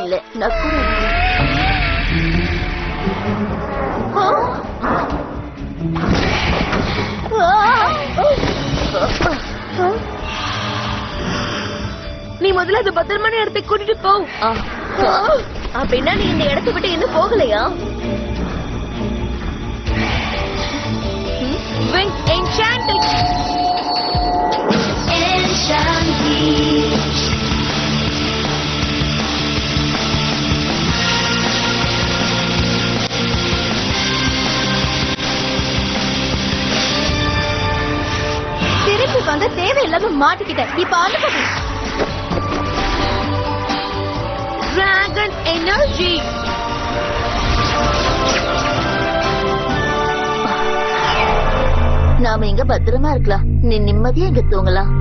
இல்ல, நான் கூட நீ முதல்ல அது பத்திரமான இடத்துக்கு கூட்டிட்டு போ. அப்படின்னா நீ இந்த இடத்தை விட்டு இன்னும் போகலையா? திருப்பி வந்து தேவையில்லாம மாட்டிக்கிட்டேன். இப்ப அனுப்பி Dragon Energy. நாம இங்க பத்திரமா இருக்கலாம். நீ நிம்மதியா இங்க தூங்கலாம்.